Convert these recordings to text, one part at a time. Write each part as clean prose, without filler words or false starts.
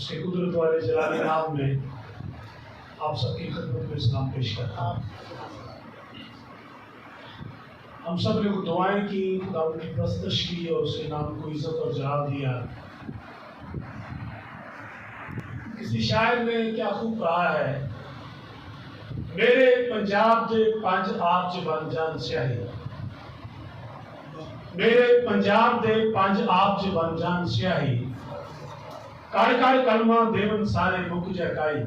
اس کے قدرت والے جلالی نام میں آپ سب کی خدمت میں سلام پیش کرتا ہوں۔ ہم سب نے دعائیں کی، خدا کی پرستش کی اور اس کے نام کو عزت اور جلال دیا۔ کسی شاعر نے کیا خوب کہا ہے، میرے پنجاب دے 5 آپ جبان جان سیاہی، میرے پنجاب دے 5 آپ جبان جان سیاہی، کار کار کلمہ دیون سارے مک جائی،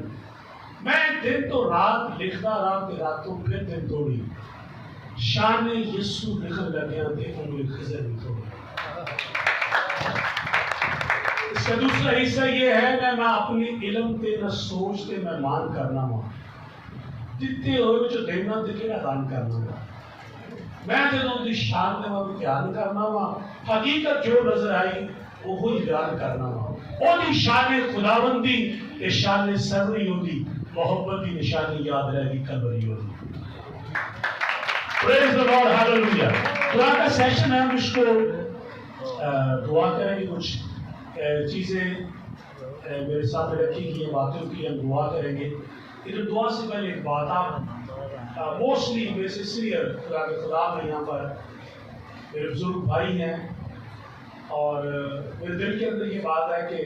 میں دن تو رات لکھدا رہا کہ راتوں پھر دن توڑی، شان یسو لکھن لگیا تے عمر خضر بھی توڑی۔ اس کا دوسرا حصہ یہ ہے کہ میں اپنی علم تے نہ سوچ تے میں مان کرنا ہوں، جتنے ہوئے جو دینا تے کہڑا دان کرنا ہوں، میں جدوں دی شان دے میں بیان کرنا ہوں، حقیقت جو نظر آئی وہی بیان کرنا ہوں، وہ دی شان خداوندی تے شان سروری ہوندی، محبت کی نشانی یاد رہے گی کلوری ہوندی۔ Praise the Lord, hallelujah۔ دعا کا سیشن ہے، ہم اس کو دعا کریں گے، کچھ چیزیں میرے ساتھ رکھی گئی ہیں، باتوں کی ہم دعا کریں گے۔ لیکن دعا سے پہلے ایک بات، آپ موسٹلی میں سے سینئر خدا کے خدا میں یہاں پر میرے بزرگ بھائی ہیں، اور میرے دل کے اندر یہ بات ہے کہ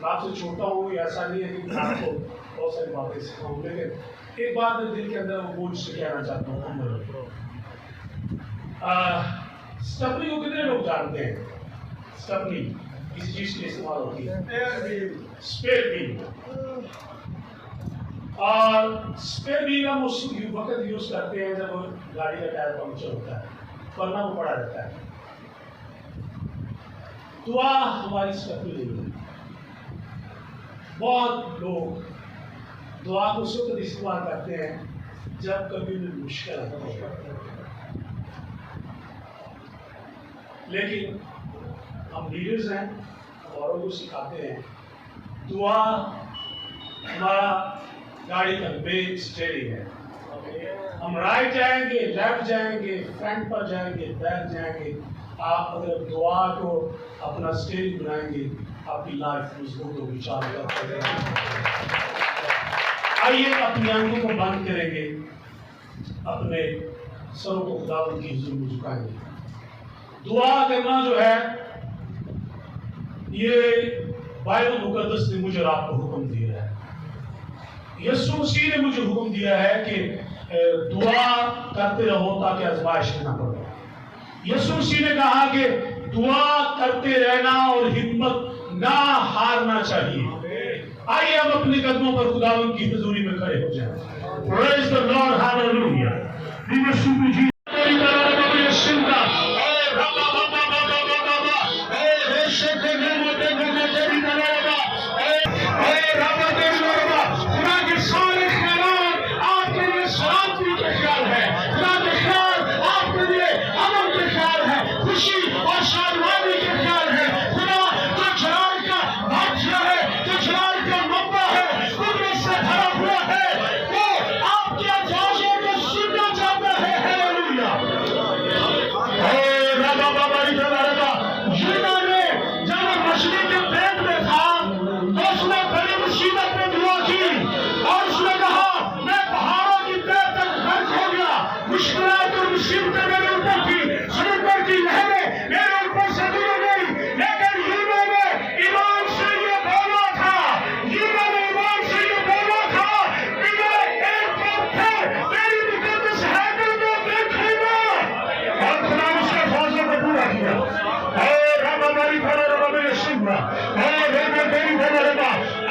میں آپ سے چھوٹا ہوں، ایسا نہیں ہے کہ میں آپ کو بہت ساری باتیں سکھاؤں، لیکن ایک بات میں دل کے اندر وہ مجھ سے کہنا چاہتا ہوں۔ سٹپنی کو کتنے لوگ جانتے ہیں؟ سٹپنی کسی چیز کے لیے استعمال ہوتی ہے، اسپیئر وہیل، اور اسپیئر وہیل ہم اس وقت یوز کرتے ہیں جب گاڑی کا ٹائر پنکچر ہوتا ہے، ورنہ وہ پڑا رہتا ہے۔ دعا ہماری سٹپنی نہیں ہے۔ بہت لوگ دعا کو اس وقت استعمال کرتے ہیں جب کبھی بھی مشکل آتی ہے، لیکن ہم لیڈرز ہیں، اوروں کو سکھاتے ہیں دعا ہمارا گاڑی کا برین اسٹیئرنگ ہے۔ ہم رائٹ جائیں گے، لیفٹ جائیں گے، فرنٹ پر جائیں گے، بیک جائیں گے۔ آپ اگر دعا کو اپنا اسٹیئرنگ بنائیں گے، آپ کی لائف مضبوط ہوگی، چالو کرتے ہیں۔ آئیے اپنی آنکھوں کو بند کریں گے، اپنے سروں کو خداوند کی حضور میں جھکائیں گے۔ دعا کرنا جو ہے یہ بائبل مقدس نے مجھے اور آپ کو حکم دیا ہے۔ یسوع مسیح نے مجھے حکم دیا ہے کہ دعا کرتے رہو تاکہ آزمائش میں نہ پڑو۔ یسوع مسیح نے کہا کہ دعا کرتے رہنا اور ہمت نہ ہارنا چاہیے۔ آئیے ہم اپنے قدموں پر خداوند کی حضوری میں کھڑے ہو جائیں۔ Praise the Lord, hallelujah۔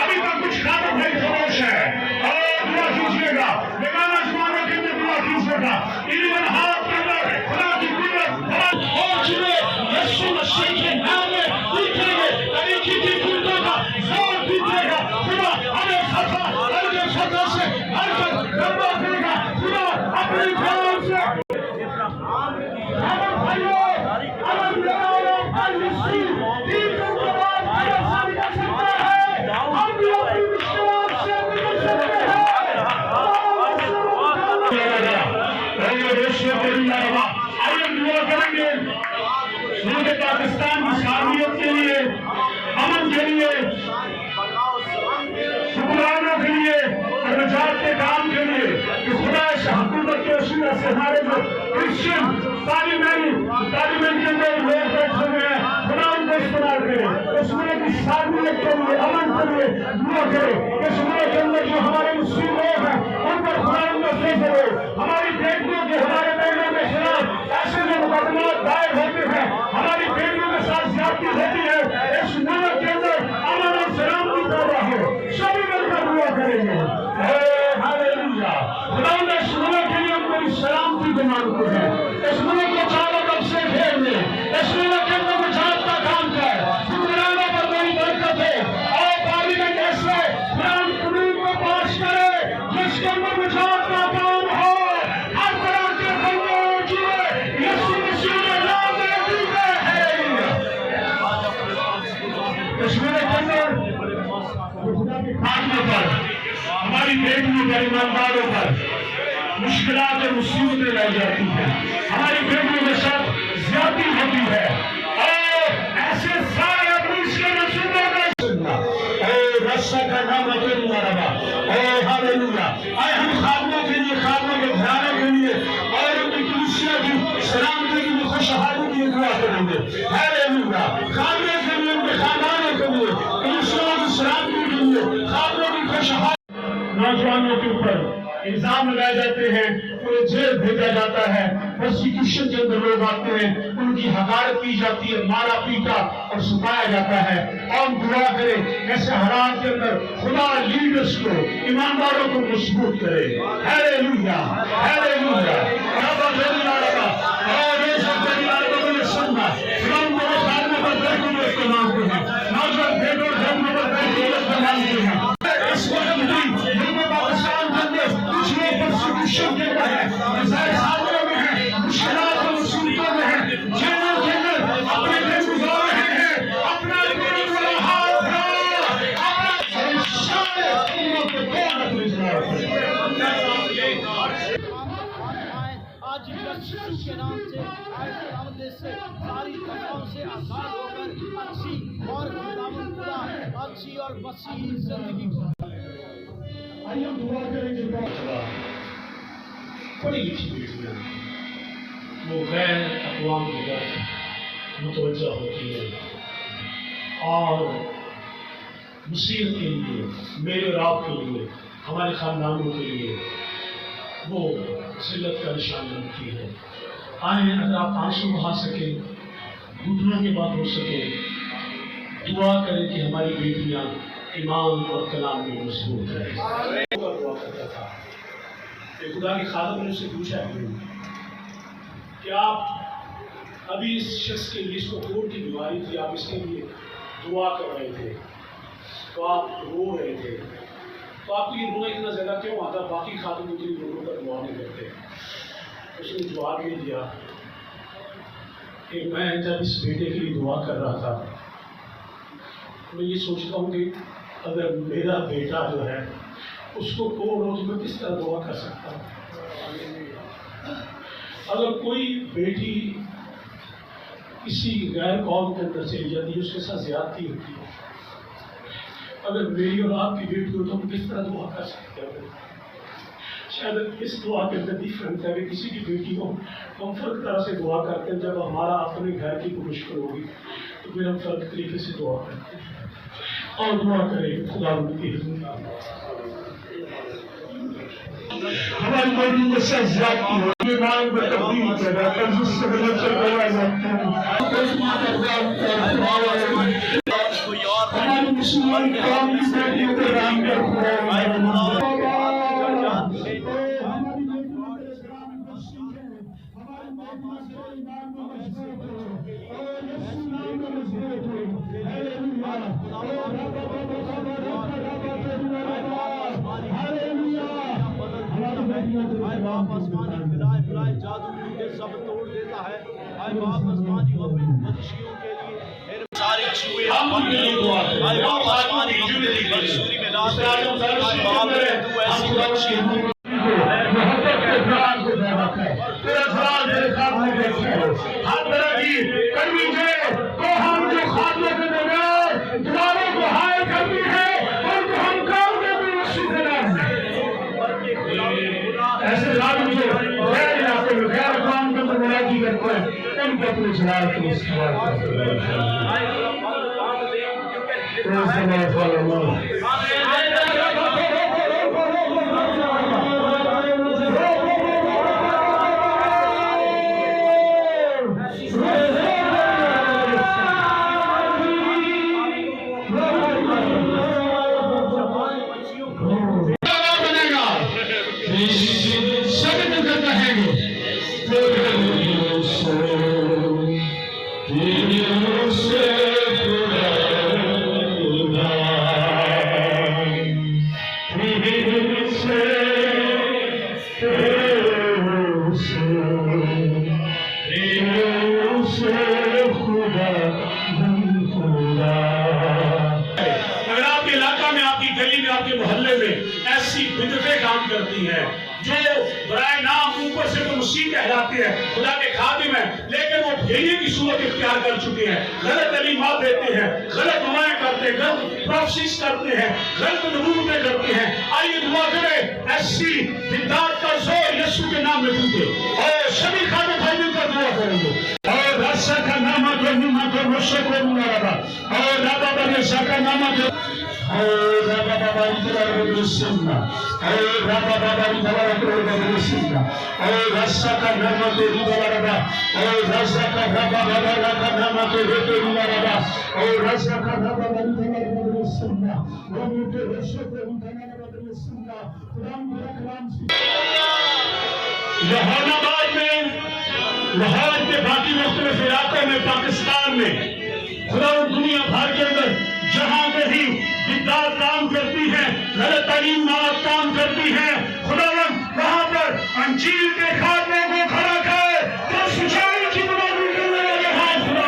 ابھی تک کچھ خاطر بھائی خاموش ہے، اور دعا کیجیے گا، بیگانہ زمانوں کے اندر دعا کیجیے گا۔ ایون ہاتھ کے اندر خدا کی قدرت اور جنہیں یسوع مسیح کے نام میں دیکھیں گے، طریقی کی قدرت کا زور دیجیے گا۔ خدا ہمیں فتح سے ہر کر کرنا کرے گا۔ خدا اپنی جان سے پاکستان کی سالمیت کے لیے، امن کے لیے حکمرانوں کے لیے اور نجات کے کام کے لیے کہ خدا اس حکومت کے وسیلہ سے ہمارے جو کرسچن پارلیمنٹ کے اندر لوگ بیٹھے ہوئے ہیں خدا ان کو استعمال کرے، اس ملک کی سالمیت کے لیے، امن کے لیے دعا کرے، اس ملک کے اندر جو ہمارے مسلم لوگ ہیں ان پر خدا ان کا فیصلہ ہو، ہماری بیٹیوں کے ہمارے بیٹوں کے خلاف ایسے جو مقدمات دائر ہوتے ہیں، ہماری بیٹیوں کے ساتھ زیادتی ہوتی ہے، اس ملک کے اندر امن اور سلامتی پیدا ہو، سبھی مل کر دعا کریں گے۔ ہاللیلویا، خدا نے اس ملک کے لیے ہم کو سلامتی کو مانگتے ہیں، اس ملک کو چاروں طرف سے گھیر لیں، اس ملک کے اندر نجات کا کام کر، حکمرانوں پر میری برکت ہے، اور پارلیمنٹ ایسے قانون کو پاس کرے جس کے اندر نجات کا کام ہو، ہر طرح کے بندے جوئے یسوع مسیح کے نام میں ڈوبے ہیں۔ اس ملک کے اندر خدا کے خاتمے پر، ہماری بیٹیوں پر، ایمانداروں پر مشکلات اور مصیبتیں لائی جاتی ہیں، ہماری بیٹیوں کے ساتھ زیادتی ہوتی ہے، اور ایسے سارے پولیس کے منصوبوں کا سننا رسا کا نام اکیل مرابا، ہاللیلویا۔ آئے ہم خادموں کے لیے، خادموں کے گھرانے کے لیے اور ان کی کلیسیا کی سلامتی کی بھی خوشحالی کی دعا کریں گے، ہاللیلویا۔ خادموں کے لیے، ان کے خاندانوں کے لیے، کلیسیا کی سلامتی کے لیے، خادموں کی خوشحالی۔ نوجوانوں کے اوپر الزام لگائے جاتے ہیں، انہیں جیل بھیجا جاتا ہے، پرسیکیوشن کے اندر لوگ آتے ہیں، ان کی حقارت کی جاتی ہے، مارا پیٹا اور ستایا جاتا ہے، اور ہم دعا کریں ایسے حالات کے اندر خدا لیڈرز کو، ایمانداروں کو مضبوط کرے، ہاللیلویا ہاللیلویا۔ اور یہ سب کو نے سننا، ہم کو خادموں پر بیٹھوں میں استعمال کرتے ہیں، نوجوان بیٹوں اور خادموں پر بیٹھوں میں استعمال کرتے ہیں۔ اس وقت بھی ملک پاکستان کے اندر کچھ لوگ پرسیکیوشن کے اندر ہیں، ظاہر حالوں میں ہیں، مشکلات اور مصیبتوں میں ہیں، جیلوں کے اندر اپنے دن گزار رہے ہیں، اپنا بڑا ہاتھ اپنا سارے امت کو قیادت میں جناب آج یسوع کے نام سے آمدے سے ساری طرفوں سے آزاد ہو کر اچھی اور خداوند خدا اچھی اور مسیحی زندگی آئیے ہم دعا کریں گے۔ پڑھی لکھی بیٹیاں وہ غیر اقوام کی طرف متوجہ ہوتی ہے اور مسیحت کے لیے، میرے اور آپ کے لیے، ہمارے خاندانوں کے لیے وہ ذلت کا نشان بنتی ہے۔ آئیں اگر آپ آنسو بہا سکیں، گھٹنوں کے بعد ہو سکے، دعا کریں کہ ہماری بیٹیاں ایمان اور کلام میں مضبوط رہیں۔ دعا کرتا تھا کہ خدا کے خادم نے اس سے پوچھا کہ آپ ابھی اس شخص کے لیے، اس کو کوڑ کی بیماری تھی، آپ اس کے لیے دعا کر رہے تھے تو آپ رو رہے تھے، تو آپ کو یہ رونا اتنا زیادہ کیوں آتا؟ باقی خاتموں کے لیے لوگوں کا دعا نہیں کرتے۔ اس نے جواب یہ دیا کہ میں جب اس بیٹے کے لیے دعا کر رہا تھا میں یہ سوچتا ہوں کہ اگر میرا بیٹا جو ہے اس کو کوڑ ہو تو میں کس طرح دعا کر سکتا ہوں؟ اگر کوئی بیٹی کسی غیر قوم کے اندر چلی جاتی ہے، اس کے ساتھ زیادتی ہوتی ہے، اگر میری اور آپ کی بیٹی ہو تو ہم کس طرح دعا کر سکتے ہیں؟ شاید اس دعا کے اندر ڈفرنٹ ہے کہ کسی کی بیٹی کو ہم فرق طرح سے دعا کرتے ہیں، جب ہمارا اپنے گھر کی کوئی مشکل ہوگی تو پھر ہم فرق طریقے سے دعا کرتے ہیں اور دعا کریں خدا ان کی ہماری مرضی کے ساتھ زیادتی ہو، یہ نام میں تبدیل پیدا کر جس سے بلند چل رہا ہے ہماری مسلمان قوم کی بیٹیوں کو رام کر جادو کے سب توڑ دیتا ہے، آئے باپ آسمانی منشیوں کے لیے ساری چھوئے آئے باپ آسمانی منشوری میں لا دے، آئے باپ تو ایسی بخشی ہر طرح کی کنویژن کو ہم جو خاتمے کے درمیان دواروں کو حائل کرتی ہے ان کو ہم کام کرتے صلاة والسلام اگر آپ کے علاقہ میں، آپ کی گلی میں، آپ کے محلے میں ایسی بدعتیں کام کرتی ہیں جو برائے نام اوپر سے تو مسیح کہلاتے ہیں، خدا کے خادم ہیں، لیکن وہ بھیڑیے کی صورت اختیار کر چکے ہیں، غلط تعلیمات دیتے ہیں، غلط دعائیں کرتے ہیں، غلط پروفیسیز کرتے ہیں، غلط نبوتیں کرتے ہیں، آئیے دعا کریں ایسی بدعت کا زور یسوع کے نام میں ٹوٹے، اور سبھی خادم بھائی مل کر دعا کریں گے۔ اور رسا کا نامہ کو نما کو رسا کو نما رہا، اور رابا بنسا کا نامہ کو، اور رابا بابا اترا رسنا، اور رابا بابا اترا رسنا، اور رسا کا نامہ کو نما رہا، اور رسا کا رابا بابا کا نامہ کو نما رہا، اور رسا کا رابا بابا اترا رسنا، وہ مجھے رسا کو نما رسنا، قرآن کا کلام سے جہان آباد میں، لاہور کے باقی مختلف علاقوں میں، پاکستان میں، خدا و دنیا بھر کے اندر جہاں کہیں بدعت کام کرتی ہے، غلط تعلیمات کام کرتی ہے، خداوند وہاں پر انجیل کے خادموں کو کھڑا کرے تو سچائی کی بنیادی کرنے والے ہاتھ خدا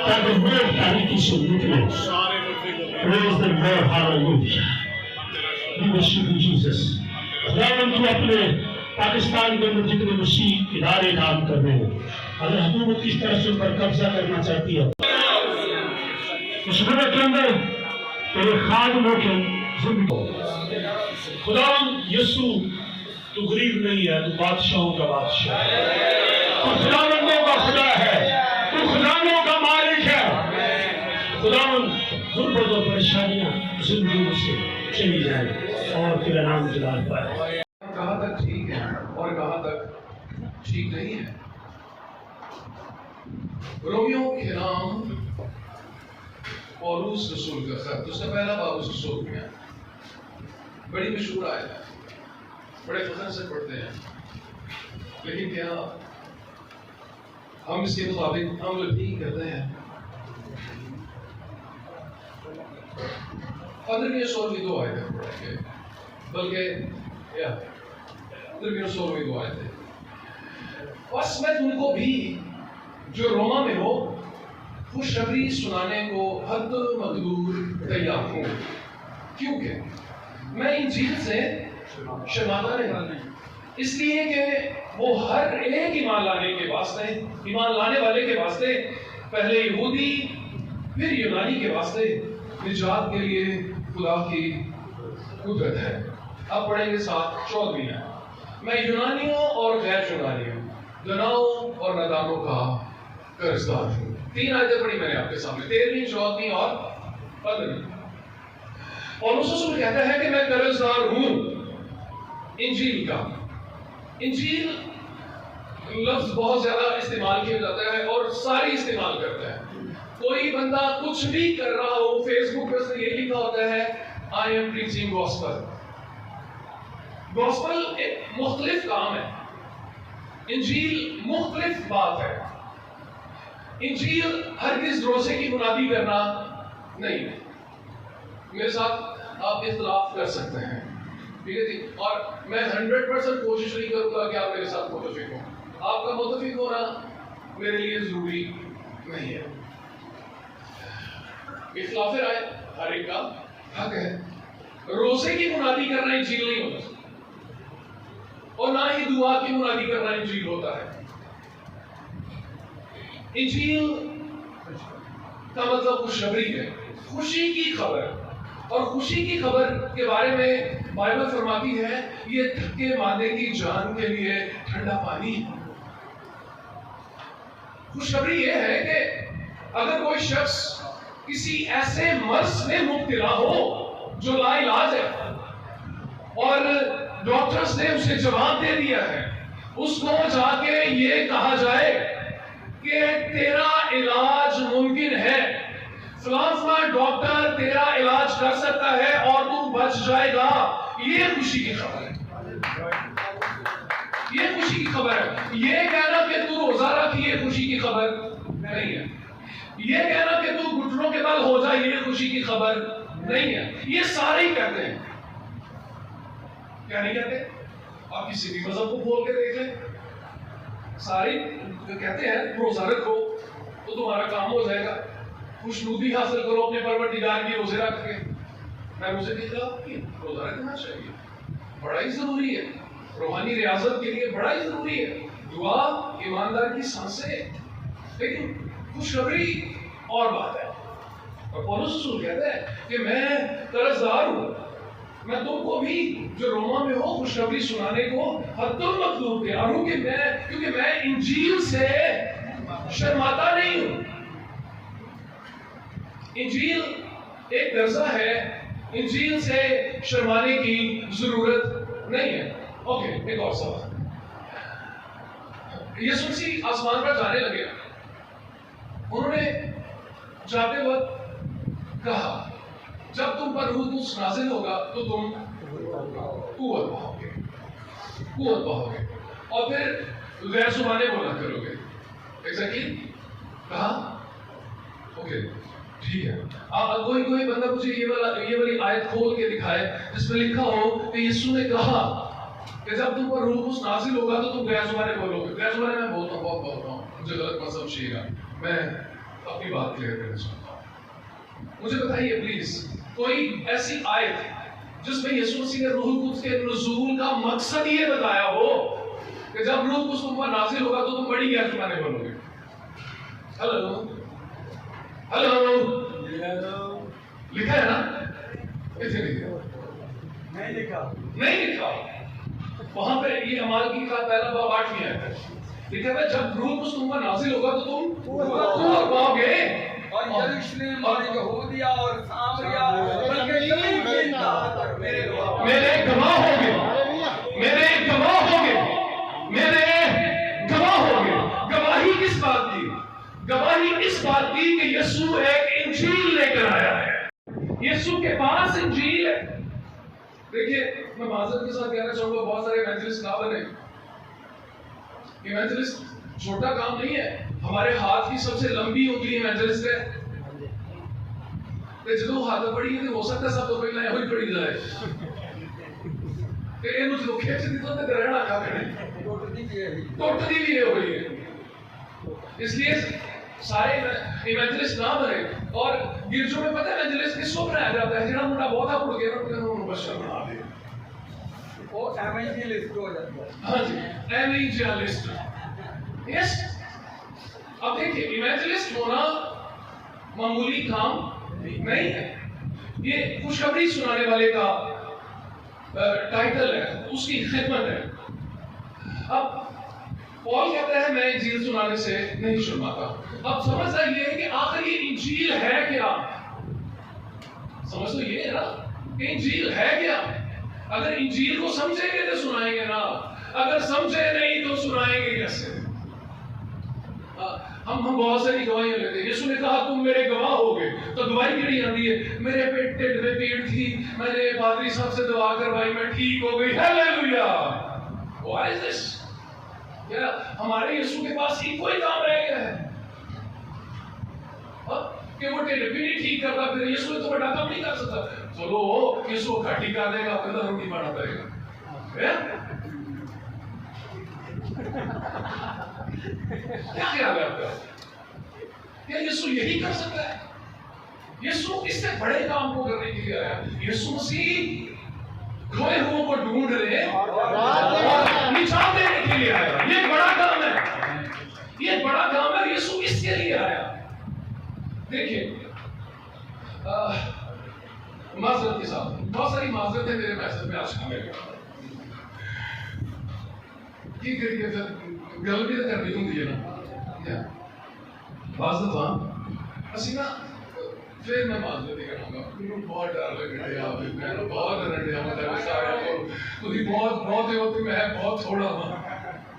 تاکہ میرے تاریخی سے نکلے۔ Praise the Lord, hallelujah. We worship you, Jesus. خداوند تو اپنے پاکستان کے اندر جتنے مسیح ادارے کام کر رہے ہیں، اگر حکومت کس طرح سے ان پر قبضہ کرنا چاہتی ہے، اس ملک کے اندر تیرے خادموں کے زندگی، خداوند یسوع تو غریب نہیں ہے، تو بادشاہوں کا بادشاہ ہے، تو خداوندوں کا خدا ہے، تو خداوندوں کا مالک ہے۔ خداوند غربت اور پریشانیاں زندگی میں سے چلی جائیں اور تیرا نام جلال پائے۔ کہاں تک ٹھیک ہے اور کہاں تک ٹھیک نہیں ہے۔ رومیوں کے نام پولس رسول کا خط، اس سے پہلا پولس رسول میں بڑی مشہور آیت ہے، بڑے فخر سے پڑھتے ہیں، لیکن کیا ہم اس کے مطابق عمل بھی کرتے ہیں؟ قدر سور کی دو آیتیں پڑھیں گے، بلکہ سور کی دو آیتیں، بس میں تم کو بھی جو روما میں ہو خوشخبری سنانے کو حد مقدور تیار ہوں، کیونکہ میں انجیل سے شرماتا نہیں، اس لیے کہ وہ ہر ایک ایمان لانے والے کے واسطے پہلے یہودی پھر یونانی کے واسطے نجات کے لیے خدا کی قدرت ہے۔ اب پڑھیں گے 7:14 میں، میں یونانیوں اور غیر یونانیوں دونوں اور ندانوں کا قرضدار ہوں۔ 3 آیتیں پڑھی میں نے آپ کے سامنے، 13، 14 اور 15۔ پولس رسول کہتا ہے کہ میں قرضدار ہوں انجیل کا۔ انجیل لفظ بہت زیادہ استعمال کیا جاتا ہے اور ساری استعمال کرتا ہے۔ کوئی بندہ کچھ بھی کر رہا ہو، فیس بک پر یہ لکھا ہوتا ہے I am preaching gospel۔ Gospel ایک مختلف کام ہے، انجیل مختلف بات ہے۔ انجیل ہرگز روزے کی منادی کرنا نہیں ہے۔ میرے ساتھ آپ اختلاف کر سکتے ہیں، ٹھیک ہے جی، اور میں 100% کوشش نہیں کروں گا کہ آپ میرے ساتھ متفق ہوں۔ آپ کا متفق ہونا میرے لیے ضروری نہیں ہے۔ اختلاف رائے ہر ایک کا حق ہے۔ روزے کی منادی کرنا انجیل نہیں ہوتا، اور نہ ہی دعا کی منادی کرنا انجیل ہوتا ہے۔ انجیل کا مطلب خوشخبری ہے، خوشی کی خبر، اور خوشی کی خبر کے بارے میں بائبل فرماتی ہے یہ تھکے ماندے کی جان کے لیے ٹھنڈا پانی ہے۔ خوشخبری یہ ہے کہ اگر کوئی شخص کسی ایسے مرض میں مبتلا ہو جو لا علاج ہے اور ڈاکٹرز نے اسے جواب دے دیا ہے، اس کو جا کے یہ کہا جائے کہ تیرا علاج ممکن ہے، فلاں ڈاکٹر تیرا علاج کر سکتا ہے اور تو بچ جائے گا، یہ خوشی کی خبر ہے، یہ خوشی کی خبر ہے۔ یہ کہنا کہ تو روزہ رکھ یہ خوشی کی خبر نہیں ہے، یہ کہنا کہ تو گھٹنوں کے بل ہو جائے یہ خوشی کی خبر نہیں ہے۔ یہ سارے ہی کہتے ہیں، کیا نہیں کہتے؟ آپ کسی بھی مذہب کو بول کے دیکھ لیں، سارے کہتے ہیں روزہ رکھو تو تمہارا کام ہو جائے گا، خوشنودی حاصل کرو اپنے پروردگار کی روزے رکھ کے۔ میں روزے کے خلاف نہیں، روزہ رکھنا چاہیے، بڑا ہی ضروری ہے، روحانی ریاضت کے لیے بڑا ہی ضروری ہے، دعا ایماندار کی سانسیں، لیکن خوشخبری اور بات ہے۔ اور پولس رسول کہتا ہے کہ میں قرضدار ہوں، میں تم کو بھی جو روما میں ہو خوشخبری سنانے کو حد المطلوب تیار ہوں، کہ کیونکہ میں انجیل سے شرماتا نہیں ہوں۔ انجیل ایک درجہ ہے، انجیل سے شرمانے کی ضرورت نہیں ہے۔ اوکے، ایک اور سوال، یسوع مسیح آسمان پر جانے لگے، انہوں نے جاتے وقت کہا جب تم پر روح القدس نازل ہوگا تو تم قوت پاؤ گے، قوت پاؤ گے، اور پھر غیر زبانیں بولا کرو گے۔ ایگزیکٹلی کہا، اوکے ٹھیک ہے۔ کوئی بندہ مجھے یہ والی آیت کھول کے دکھائے جس میں لکھا ہو کہ یسوع نے کہا کہ جب تم پر روح القدس نازل ہوگا تو تم غیر زبانیں بولو گے۔ غیر زبانیں میں بولتا ہوں، بہت بولتا ہوں، مجھے غلط مت سمجھیے گا، میں اپنی بات کلیئر کرنا چاہتا ہوں۔ مجھے بتائیے پلیز کوئی ایسی آیت جس میں یسوع مسیح نے روح القدس کے نزول کا مقصد یہ بتایا ہو کہ جب روح القدس تم پر نازل ہوگا تو تم بڑی غیر زبانیں بولو گے۔ ہلو لکھا ہے نا؟ کسے نہیں لکھا؟ نہیں لکھا۔ وہاں پہ یہ اعمال کی کتاب پہلا باب 8 ہے، لکھا ہے جب روح القدس تم پر نازل ہوگا تو تم قوت پاؤ گے، اور یروشلم اور یہودیہ اور سامریا بلکہ تمام تک میرے گواہ ہو گے، میرے گواہ ہو گے، میرے گواہ ہو گے۔ گواہی کس بات کی؟ گواہی اس بات کی کہ یسوع ایک انجیل لے کر آیا ہے، یسوع کے پاس انجیل ہے۔ دیکھیے میں معذرت کے ساتھ کہنا چاہوں گا، بہت سارے ایونجلسٹ نہ بنے، ایونجلسٹ چھوٹا کام نہیں ہے، ہمارے ہاتھ کی سب سے لمبی انگلی ایونجلسٹ ہے، کہ جدو ہاتھ پڑی ہے ہو سکتا ہے سب تو پہلے ہوئی پڑی جائے کہ یہ مجھے کھیچ دیتا تو رہنا کھا کریں ٹوٹتی بھی ہے ہوئی ہے۔ اس لیے سارے ایونجلسٹ نہ بنے، اور گرجوں میں پتہ ہے ایونجلسٹ کس کو بنایا جاتا ہے؟ جنہاں منڈا بہت اپڑ گیا نا مبشر بنا دے، وہ ایونجلسٹ ہو جاتا ہے۔ ہاں جی، ایونجلسٹ۔ یس، اب دیکھیے ایونجلسٹ ہونا معمولی کام نہیں ہے، یہ خوشخبری سنانے والے کا ٹائٹل ہے، اس کی خدمت ہے۔ اب پال کہتا ہے میں انجیل سنانے سے نہیں شرماتا۔ اب سمجھتا یہ ہے کہ آخر یہ انجیل ہے کیا؟ سمجھ تو یہ ہے نا کہ انجیل ہے کیا؟ اگر انجیل کو سمجھیں گے تو سنائیں گے نا، اگر سمجھے نہیں تو سنائیں گے کیسے؟ ہم بہت ساری گواہیاں لیتے ہیں۔ یسوع نے کہا تم میرے گواہ ہوگے، تو گواہی کیڑی آتی ہے؟ میرے ٹھڈ میں پیڑ تھی، میں نے پادری صاحب سے دعا کروائی، میں ٹھیک ہو گئی، ہیلیلویا۔ What is this؟ کیا ہمارے یسوع کے پاس ہی کوئی کام رہ گیا ہے کہ وہ ٹھڈ بھی نہیں ٹھیک کرتا؟ پھر یسوع تو بڑا کام نہیں کر سکتا، چلو یسوع کا ٹھیک کر دے گا، پھر روٹی بنا دے گا۔ کیا خیال ہے آپ کا؟ کیا یسوع یہی کر سکتا ہے؟ یسوع اس سے بڑے کام کو کرنے کے لیے آیا۔ یسوع مسیح کھوئے ہوں کو ڈھونڈ رہے اور نجات دینے کے لیے آیا۔ یہ بڑا کام ہے، یہ بڑا کام ہے، یسوع اس کے لیے آیا۔ دیکھیے معذرت کے ساتھ بہت ساری معذرت ہے میرے میسج میں آج شامل ہے، کی کریے پھر گل بھی تو کرنی ہوں گی نا۔ بعض دفعہ اسی نا پھر میں معذرت کراں گا بہت ڈر لگ رہا ہے میں بہت ڈر رہا ہوں سارے تھی بہت بہت ہوتی میں بہت تھوڑا ہوں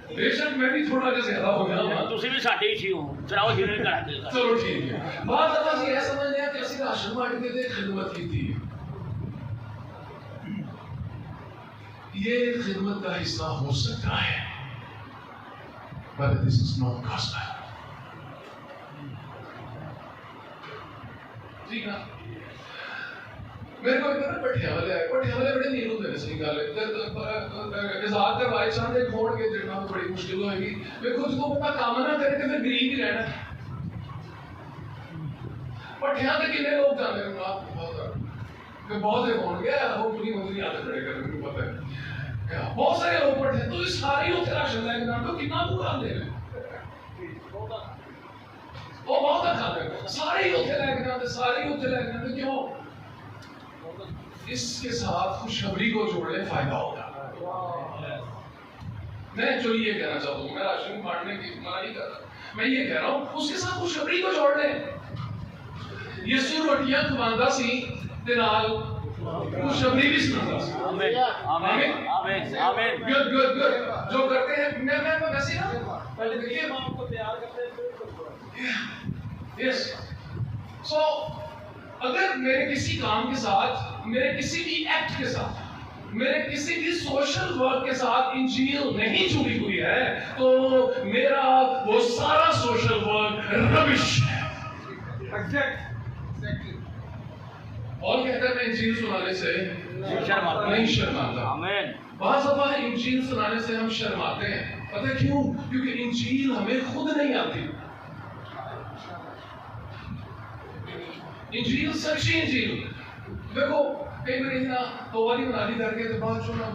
بے شک میں بھی تھوڑا جا زیادہ ہو گیا ہوں تسی بھی ساڈے ہی ہو چلاؤ جیویں کر دے چلو ٹھیک ہے بعض دفعہ اسی یہ سمجھتے ہیں کہ اسی راشن بانٹتے تھے خدمت کی تھی یہ خدمت کا حصہ ہو سکتا ہے but this is not gospel ٹھیک ہے میرے کو ایک پٹھیا والے بڑے نیل ہوتے ہیں صحیح گل ہے ازاد کا بھائی چاند ایک کھوڑ کے جڑنا بڑی مشکل ہوئے گی دیکھو جدو بندہ کام نہ کرے تو پھر غریب ہی رہنا پٹھیاں تے کنے لوگ جانے ہیں بہت ایک ہون گیا وہ پوری مندری آتے کھڑے کر میرے کو پتہ ہے بہت سارے لوگ پٹھے تو اس ساری ہوتے راشن لے کے جانا تو کتنا تو کھا دے وہ بہت کھا دے سارے ہی ہوتے لے کے جاتے سارے ہی ہوتے لے کے جاتے کیوں اس کے ساتھ خوشخبری کو جوڑنے فائدہ ہوگا میں ایکچولی یہ کہنا چاہتا ہوں میں راشن بانٹنے کی منع نہیں کر رہا میں یہ کہہ رہا ہوں اس کے ساتھ خوشخبری کو جوڑ لیں یسوع روٹیاں کھواندا سی تے نال خوشخبری بھی سناتا سی آمین آمین آمین آمین گڈ گڈ گڈ جو کرتے ہیں میں ویسے نا پہلے دیکھیے آپ کو تیار کرتے ہیں یس سو اگر میرے کسی کام کے ساتھ میرے کسی بھی ایکٹ کے ساتھ میرے کسی بھی سوشل ورک کے ساتھ انجیل نہیں جڑی ہوئی ہے تو میرا وہ سارا سوشل ورک ربش ہے اور کہتا ہے میں انجیل سنانے سے نہیں شرماتا آمین بعض دفعہ انجیل سنانے سے ہم شرماتے ہیں پتہ کیوں کیونکہ انجیل ہمیں خود نہیں آتی انجیل سچی انجیل دیکھو کئی بار نا توبہ کی منادی کر کے بعد جو نا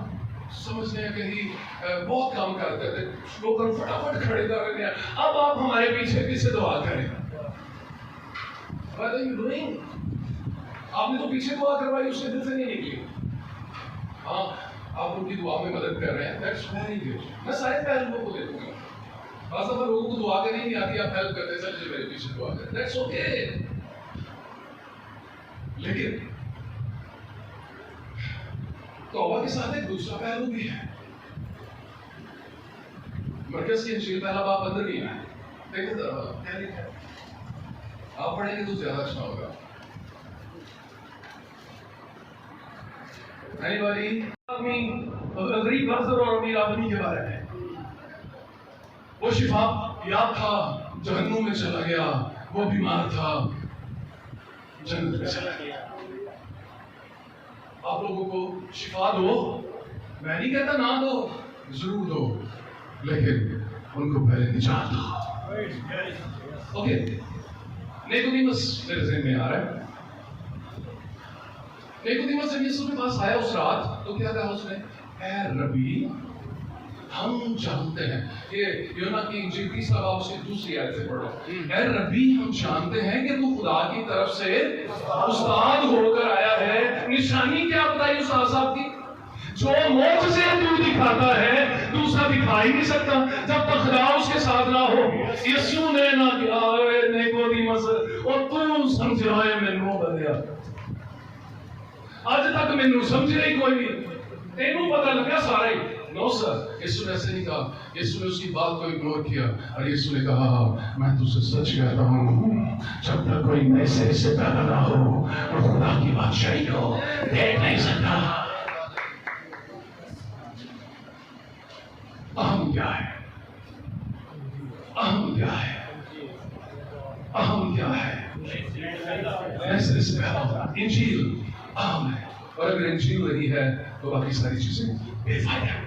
سمجھتے ہیں کہیں بہت کام کرتے تھے لوگ فٹافٹ کھڑے کر رہے ہیں اب آپ ہمارے پیچھے پیچھے دعا کریں What are you doing? آپ نے تو پیچھے دعا کروائی اس کے دل سے نہیں نکلی ہاں آپ ان کی دعا میں مدد کر رہے ہیں That's very good. میں سارے پہلوؤں کو دیکھوں گا بعض دفعہ لوگوں کو دعا کرنی نہیں آتی آپ ہیلپ کرتے سر جی میرے پیچھے دعا کریں That's okay. لیکن توبہ کے ساتھ ایک دوسرا پہلو بھی ہے مرکز کی انجیل پہلا باب اندر نہیں ہے دیکھیں ذرا آپ پڑھیں گے تو زیادہ اچھا ہوگا Anybody? غریب لازر اور امیر آدمی کے بارے میں وہ شفا یاب تھا جہنم میں چلا گیا وہ بیمار تھا جنت میں چلا گیا آپ لوگوں کو شفا دو میں نہیں کہتا نہ دو ضرور دو لیکن ان کو پہلے نجات دو اوکے نیکودیمس میرے ذہن میں آ رہا ہے نیکودیمس جب یسوع کے پاس آیا اس رات تو کیا کہا اس نے اے ربی ہم جانتے ہیں یہ یونا کی انجیل 30 باب اس کی دوسری آیت سے پڑھو اے ربی ہم جانتے ہیں کہ تو خدا کی طرف سے استاد ہو کر آیا ہے نشانی کیا بتائی استاد صاحب کی جو معجزے تو دکھاتا ہے دوسرا دکھا ہی نہیں سکتا جب تک خدا اس کے ساتھ نہ ہو یسوع نے نہ کیا نیکودیمس اور تو سمجھائے مینوں بندیا آج تک مینوں سمجھ نہیں کوئی بھی تینوں پتہ لگا سارے نو سر یسوع نے ایسے نہیں کہا یسوع نے اس کی بات کو اگنور کیا اور یسوع نے کہا میں تجھ سے سچ کہتا ہوں جب تک کوئی نئے سرے سے پیدا نہ ہو اور خدا کی بادشاہی کو دیکھ نہیں سکتا اہم کیا ہے اہم کیا ہے اہم کیا ہے نئے سرے سے پیدا ہوگا انجیل اہم ہے اور اگر انجیل نہیں ہے تو باقی ساری چیزیں بے فائدہ ہے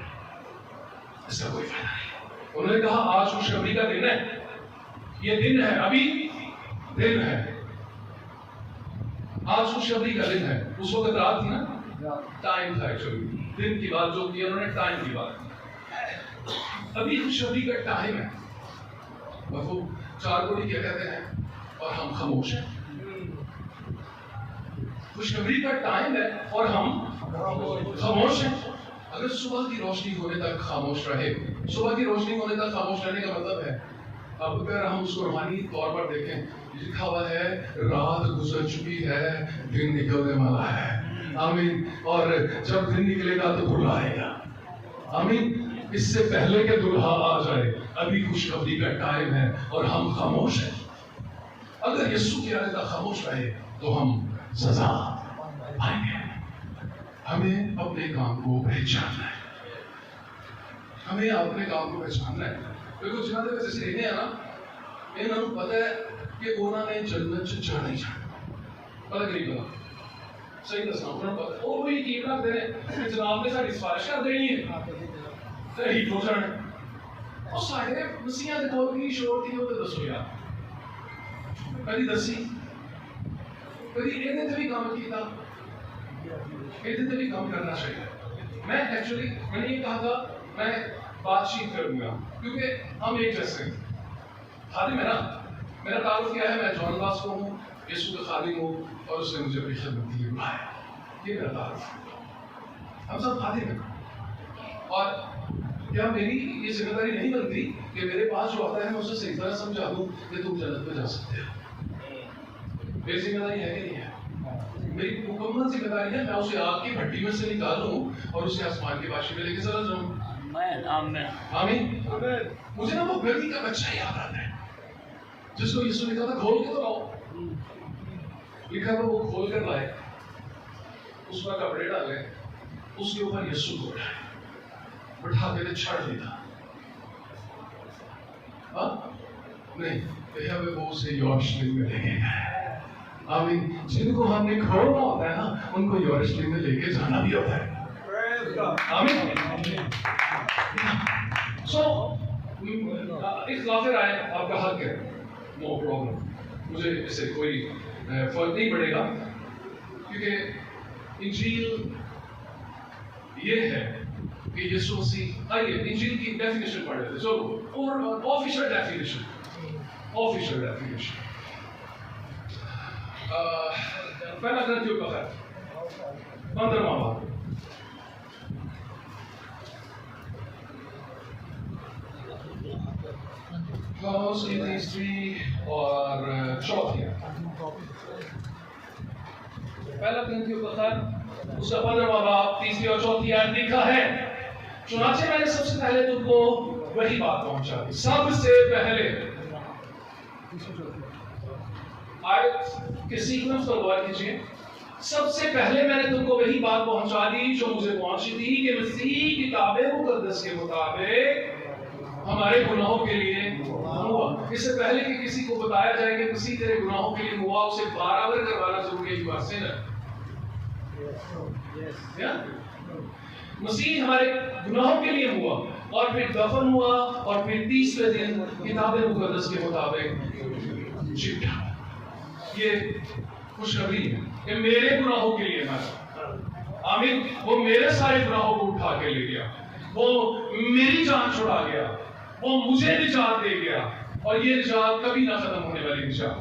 اس کا کوئی فائدہ نہیں انہوں نے کہا آج خوشخبری کا دن ہے یہ دن ہے ابھی دن ہے آج خوشخبری کا دن ہے اس وقت رات تھی نا ٹائم تھا ایکچولی دن کی بات جو کی انہوں نے ٹائم کی بات کی ابھی خوشخبری کا ٹائم ہے وہ چار کوڑی کیا کہتے ہیں اور ہم خاموش ہیں خوشخبری کا ٹائم ہے اور ہم خاموش ہیں اگر صبح کی روشنی ہونے تک خاموش رہے صبح کی روشنی ہونے تک خاموش رہنے کا مطلب ہے اب اگر ہم اس کو روحانی طور پر دیکھیں، لکھا ہوا ہے رات گزر چکی ہے، دن نکلنے والا ہے. آمین. اور جب دن نکلے گا تو دلہا آئے گا. آمین. اس سے پہلے کہ دلہا آ جائے ابھی خوشخبری کا ٹائم ہے اور ہم خاموش ہیں. اگر یسوع کے آنے تک خاموش رہے تو ہم سزا پائیں گے. ہمیں اپنے کام کو پہچاننا ہے. ہمیں اپنے کام کو پہچاننا ہے. دیکھو جنہاں دے جیسے رہنے ہیں نا، انہوں نے پتہ ہے کہ انہوں نے جنت سے جانا ہی جانا. پتہ کہ نہیں پتہ؟ صحیح دسنا انہوں نے پتہ. وہ یقین رکھتے ہیں کہ جناب نے ساری سفارش کر دینی ہے صحیح ہو جانا. اور سارے مسیحاں دے کول کی شور تھی وہ تو دسو یار. کدی دسی کدی یہ بھی کام کیتا، یہ بھی کام کرنا چاہیے. میں ایکچولی میں نے یہ کہا تھا میں بات چیت کروں گا کیونکہ ہم ایک جیسے ہیں. خادم ہے نا، میرا تعارف کیا ہے، میں جان باس کو ہوں، یسوع کا خادم ہوں اور اس نے مجھے اپنی خدمت کے لیے بلایا. یہ میرا تعارف ہے. ہم سب خادم ہیں. اور کیا میری یہ ذمہ داری نہیں بنتی کہ میرے پاس جو آتا ہے میں اسے صحیح طرح سمجھا دوں کہ تم جنت میں جا سکتے ہو؟ میری ذمہ داری ہے کہ نہیں ہے؟ میری مکمل ذمہ داری ہے میں اسے آگ کی بھٹی میں سے نکالوں اور اسے آسمان کے بادشاہ میں لے کے چلا جاؤں. آمین. مجھے نا وہ گردی کا بچہ یاد آتا ہے جس کو یسوع نے کہا تھا کھول کے تو لاؤ. لکھا تھا وہ کھول کر لائے، اس پر کپڑے ڈالے، اس کے اوپر یسوع کو بٹھا کے چھڑ دیتا. نہیں کہا وہ اسے یورشلیم میں لے کے گئے. آمین. جن کو ہم نے کھولنا ہوتا ہے نا ان کو یورشلیم میں لے کے جانا بھی ہوتا ہے. آمین. سو اختلاف رائے آپ کا حق ہے، نو پرابلم. مجھے اس سے کوئی فرق نہیں پڑے گا کیونکہ انجیل یہ ہے کہ یسوع مسیح. آئیے انجیل کی ڈیفینیشن پڑھ لیتے چلو. اور آفیشل ڈیفینیشن پہلا گرنتھیوں کا خط 15واں باب. تیسری اور چوتھی. پہلا گرنتھیوں کا خط اس کا 15واں باب تیسری اور چوتھی آیت لکھا ہے، چنانچہ میں نے سب سے پہلے تم کو وہی بات پہنچا دی. سب سے پہلے آیت کے سیکوینس پر غور کیجیے. سب سے پہلے میں نے تم کو وہی بات پہنچا دی جو مجھے پہنچی تھی کہ مسیح کتاب مقدس کے مطابق ہمارے گناہوں کے لیے ہوا. اس سے پہلے کہ کسی کو بتایا جائے کہ مسیح تیرے گناہوں کے لیے ہوا، اسے برابر کروانا ضروری ہے. بات سن مسیح ہمارے گناہوں کے لیے ہوا اور پھر دفن ہوا اور پھر تیسرے دن کتاب مقدس کے مطابق جی اٹھا. یہ خوشخبری ہے کہ میرے گناہوں کے لیے مرا. آمین. وہ میرے سارے گناہوں کو اٹھا کے لے گیا، وہ میری جان چھڑا گیا، وہ مجھے نجات دے گیا اور یہ نجات کبھی نہ ختم ہونے والی نجات.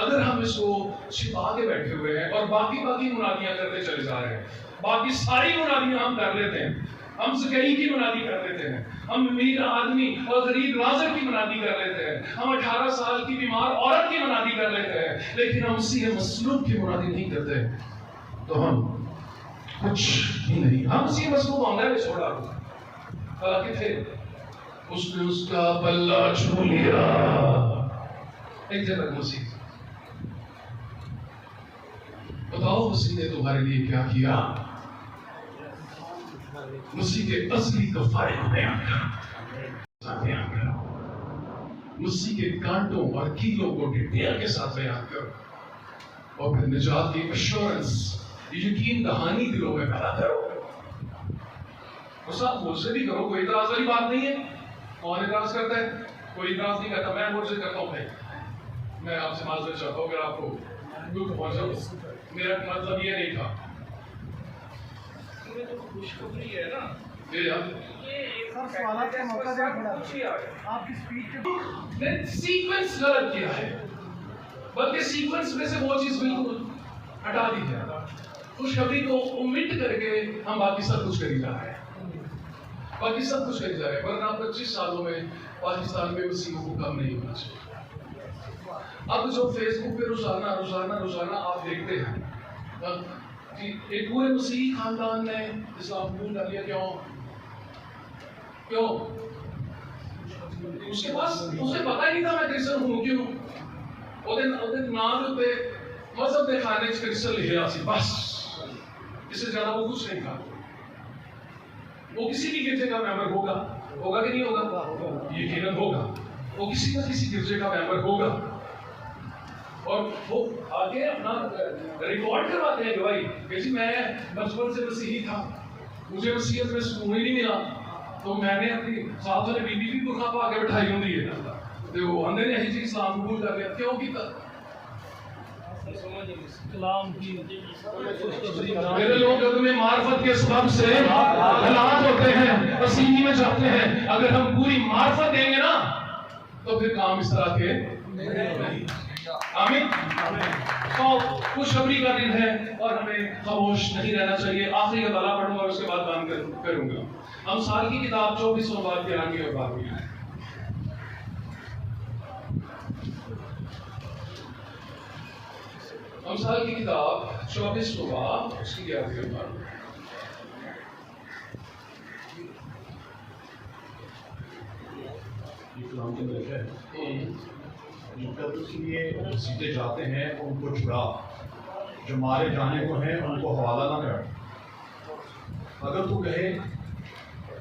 اگر ہم اس کو چھپا کے بیٹھے ہوئے ہیں اور باقی منادیاں کرتے چلے جا رہے ہیں، باقی ساری منادیاں ہم کر لیتے ہیں، ہم زکریا کی منادی کر لیتے ہیں، ہم امیر آدمی اور غریب رازق کی منادی کر لیتے ہیں، ہم 18 سال کی بیمار عورت کی منادی کر لیتے ہیں، لیکن ہم مسیح مصلوب کی منادی نہیں کرتے تو ہم کچھ بھی نہیں. ہم مسیح مصلوب آنگا میں چھوڑا حالانکہ تھے. اس نے اس کا پلہ چھو لیا. ایک جگہ مسیح بتاؤ مسیح نے تمہارے لیے کیا کیا؟ مسیح کے اصلی کفارے کو بیان کرو، مسیح کے کانٹوں اور کیلوں کو ڈیٹیل کے ساتھ بیان کرو اور پھر نجات کی ایشورنس، یقین دہانی دلوں میں پیدا کرو. اور ساتھ مجھ سے بھی کرو. کوئی اعتراض والی بات نہیں ہے. کون اعتراض کرتا ہے؟ کوئی اعتراض نہیں کرتا. میں مجھ سے کرتا ہوں. بھائی میں آپ سے معذرت چاہتا ہوں اگر آپ کو دکھ پہنچا. میرا مطلب یہ نہیں تھا. خوشخبری ہے نا سوالات کا موقع دے. آپ کی سپیچ نے سیکوینس غلط کیا ہے، بلکہ سیکوینس میں سے وہ چیز بالکل ہٹا دی ہے. خوشخبری کو امٹ کر کے ہم باقی سب کچھ کری جا رہے ہیں. باقی سب کچھ کہہ جائے ورنہ 25 سالوں میں پاکستان میں مسیحوں کو کم نہیں ہونا چاہیے. اب جو فیس بک پہ روزانہ آپ دیکھتے ہیں کہ ایک پورے مسیحی خاندان نے اسلام قبول کر لیا. کیوں؟ اسے پتا ہی نہیں تھا میں کرسچن ہوں. کیوں؟ نام پہ مذہب کے کھانے کرسچن لکھا سی بس. اس سے زیادہ وہ کچھ نہیں کھا. وہ کسی بھی گرجے کا ممبر ہوگا کہ نہیں ہوگا؟ یقیناً ہوگا. وہ کسی نہ کسی گرجے کا ممبر ہوگا اور وہ آگے اپنا ریکارڈ کرواتے ہیں گواہی کہ جی میں بچپن سے مسیحی تھا, مجھے مسیحیت میں سکون ہی نہیں ملا تو میں نے اپنی ساتھ والے بی بی برقع پا کے بٹھائی ہوں ہے تو وہ اندر نے جی اسلام قبول کر لیا. کیوں کیتا؟ میرے لوگ میں معرفت کے سبب سے حالات ہوتے ہیں, مسیحی میں جاتے ہیں. اگر ہم پوری معرفت دیں گے نا تو پھر کام اس طرح کے نہیں. آمین. تو خوشخبری کا دن ہے اور ہمیں خاموش نہیں رہنا چاہیے. آخری کا بالا پڑھوں گا اور اس کے بعد کام کروں گا. امثال کی کتاب 24 باب کے آگے اور باب میں ہے. امثال کی کتاب 24 باب اس کی 11 باب. کلام کے اندر ہے جو قتل کے لیے سیدھے جاتے ہیں ان کو چھڑا, جو مارے جانے کو ہیں ان کو حوالہ نہ کر. اگر تو کہے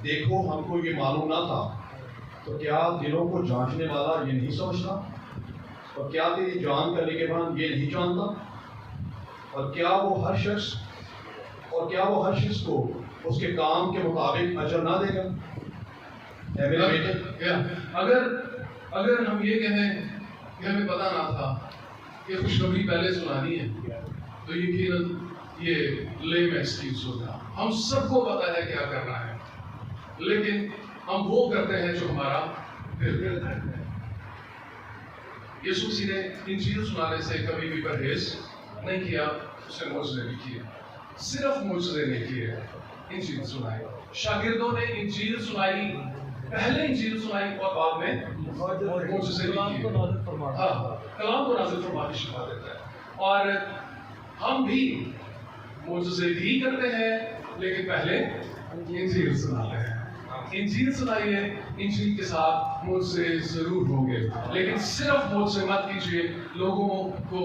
دیکھو ہم کو یہ معلوم نہ تھا, تو کیا دلوں کو جانچنے والا یہ نہیں سمجھتا؟ اور کیا تیری جان کا نگہبان یہ نہیں جانتا؟ اور کیا وہ ہر شخص کو اس کے کام کے مطابق اجر نہ دے گا؟ اے میرے بیٹے, اگر ہم یہ کہیں کہ ہمیں پتہ نہ تھا کہ خوشخبری پہلے سنانی ہے تو یقیناً یہ لیم ایکسکیوز ہوگا. ہم سب کو پتہ ہے کیا کرنا ہے لیکن ہم وہ کرتے ہیں جو ہمارا دل کرتا ہے. یسوع مسیح نے انجیل سنانے سے کبھی بھی پرہیز نہیں کیا. اس نے معجزے بھی کیے, صرف معجزے نہیں کیے, انجیل سنائی. شاگردوں نے انجیل سنائی, پہلے انجیل سنائی اور بعد میں معجزے بھی کیے. کلام کو نازل فرمانے کی شفا دیتا ہے. اور ہم بھی معجزے بھی کرتے ہیں لیکن پہلے انجیل سناتے ہیں. انجیل سنائیے, انجیل کے ساتھ معجزے ضرور ہوں گے لیکن صرف معجزے مت کیجیے, لوگوں کو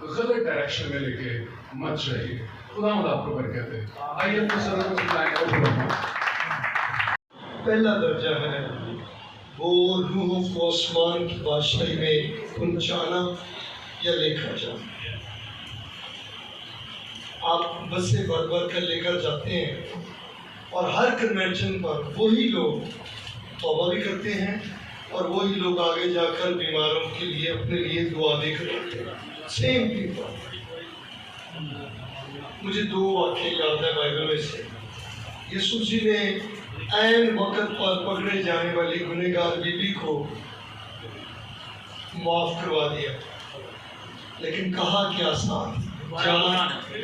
غلط ڈائریکشن میں لے کے مت جائیے. خدا مد آپ کو برکت دے. آئیے اپنے سروں کو جھکائیں اور پہلا درجہ ہے وہ روحوں کو آسمان کی بادشاہی میں پہنچانا یا لے کر جانا. آپ بسیں بھر بھر کر لے کر جاتے ہیں اور ہر کنونشن پر وہی لوگ توبہ بھی کرتے ہیں اور وہی لوگ آگے جا کر بیماروں کے لیے اپنے لیے دعا بھی کرتے ہیں. Same people. مجھے 2 واقعے یاد ہے بائبل میں سے. یسوع جی نے عین وقت پر پکڑے جانے والی گنہگار بیوی کو معاف کروا دیا لیکن کہا کہ آسان جا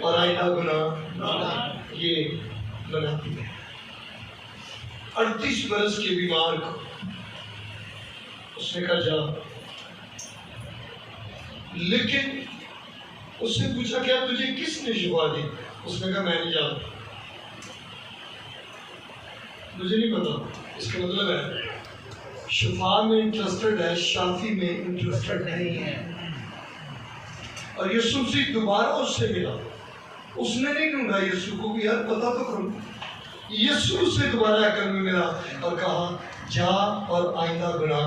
اور آئندہ گناہ یہ بناتی ہے. 38 برس کے بیمار کو اس نے کہا جا, لیکن اس سے پوچھا کیا تجھے کس نے شفا دی؟ اس نے کہا میں نہیں جانتا, مجھے نہیں پتا. اس کا مطلب ہے شفا میں انٹرسٹڈ ہے, شافی میں انٹرسٹڈ نہیں ہے. اور یسوع سے دوبارہ اس سے ملا. اس نے نہیں ڈھونڈا یسوع کو بھی, یار پتا تو کروں. یسوع سے دوبارہ کر میں ملا اور کہا جا اور آئندہ گناہ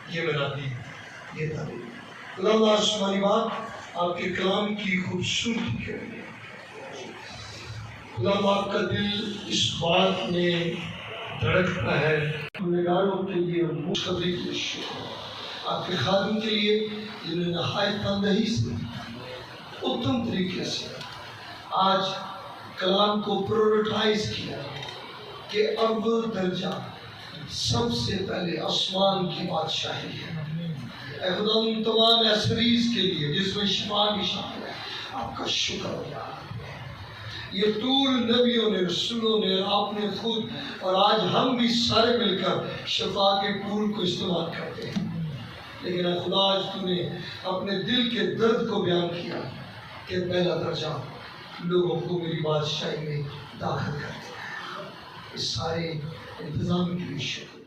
یہ بناتی ہے. یہ تعلیم خدا اللہ آسمانی بات آپ کے کلام کی خوبصورتی کے لیے. خدا آپ کا دل اس بات میں دھڑکتا ہے. گنہگاروں کے لیے اور خوشخبری کے لیے, آپ کے خادم کے لیے جنہوں نے نہایت تندہی سے اتم طریقے سے آج کلام کو پرورٹائز کیا کہ اول درجہ سب سے پہلے آسمان کی بادشاہی ہے. اے خدا ان تمام ایسریز کے لیے جس میں شفا بھی شامل ہے, آپ کا شکر ہو. یہ طول نبیوں نے، رسولوں نے، آپ نے خود، اور آج ہم بھی سارے مل کر شفا کے پھول کو استعمال کرتے ہیں۔ لیکن اے خدا، آج تو نے اپنے دل کے درد کو بیان کیا کہ پہلا درجہ لوگوں کو میری بادشاہی میں داخل کر دیا۔ اس سارے انتظام کے لیے شکریہ۔